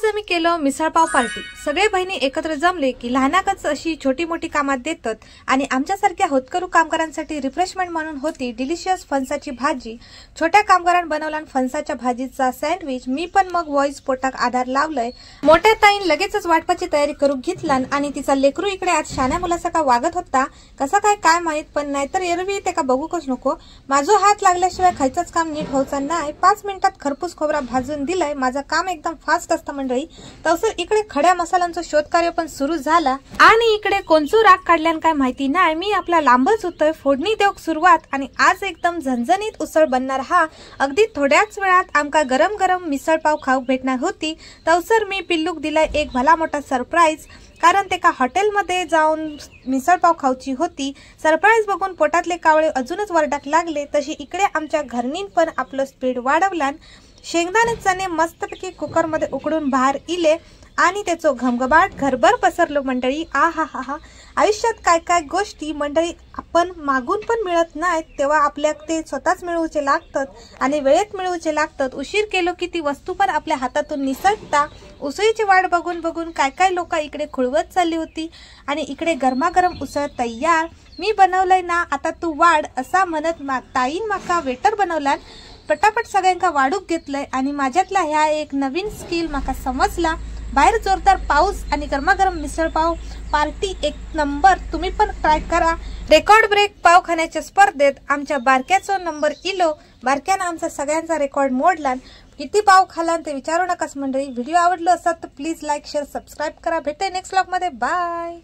आज आम्ही केलं मिसळपाव पार्टी। सगळे बहिणी एकत्र जमले की लहानाकच अशी छोटी मोठी कामात देतात आणि आमच्यासारख्या होतकरू कामगारांसाठी रिफ्रेशमेंट म्हणून होती डिलिशियस फणसाची भाजी। छोट्या कामगारांनी बनवला फणसाच्या भाजीचा सँडविच। मी पण मग व्हॉइस पोटाक आधार लावलंय। मोठ्या ताईन लगेचच वाटपाची तयारी करू घेतला आणि तिचा लेकरू इकडे आज शाण्या मुलासारखा वागत होता। कसा काय माहित, पण नाहीतर एरवी ते का बघूकच नको। माझा हात लागल्याशिवाय खायचंच काम नीट होऊचं नाही। 5 मिनिटात खरपूस खोबरा भाजून दिलाय। माझं काम एकदम फास्ट असतं मंडळी। तसं इकडे खड्या मसाल्यांचं शोध कार्य पण सुरू झाला आणि इकडे कोणचं राग काढल्यान काय माहिती नाही। मी आपला लांबच होतोय। फोडणी देऊ सुरुवात आणि आज एकदम झणझणीत उसळ बनणार हा। अगदी थोड्याच वेळात आमका गरम गरम मिसळपाव खाऊ भेटणार होती। तवसर मी पिल्लूक दिलाय एक भला मोठा सरप्राईज, कारण ते का हॉटेलमध्ये जाऊन मिसळपाव खाऊची होती। सरप्राईज बघून पोटातले कावळे अजूनच वरडाक लागले। तशी इकडे आमच्या घरनीन पण आपलं स्पीड वाढवलान। शेंगदाणे चणे मस्तपैकी कुकर मध्ये उकडून बाहेर इले आणि त्याचं घमघमाट घरभर पसरलो मंडळी। आहा, आयुष्यात काय काय गोष्टी मंडळी आपण मागून पण मिळत नाहीत, तेव्हा आपल्याला ते स्वतःच मिळवूचे लागतात आणि वेळेत मिळवूचे लागतात। उशीर केलो की ती वस्तू पण आपल्या हातातून निसटता। उसळीची वाट बघून काय काय लोक इकडे खुळवत चालली होती आणि इकडे गरमागरम उसळ तयार। मी बनवलंय ना, आता तू वाढ असा म्हणत ताईन माका वेटर बनवला। पटापट सगळ्यांका वाढूक घेतलंय आणि माझ्यातला ह्या एक नवीन स्किल माका समजला। बाहेर जोरदार पाऊस आणि गरमागरम मिसळपाव पार्टी एक नंबर। तुम्ही पण ट्राय करा। रेकॉर्ड ब्रेक पाव खाण्याच्या स्पर्धेत आमच्या बारक्याचा नंबर इलो। बारक्यानं आमचा सगळ्यांचा रेकॉर्ड मोडला। किती पाव खाला ते विचारू नकास मंडळी। व्हिडिओ आवडलो असेल तर प्लीज लाईक शेअर सबस्क्राईब करा। भेटूया नेक्स्ट व्लॉग मध्ये। बाय।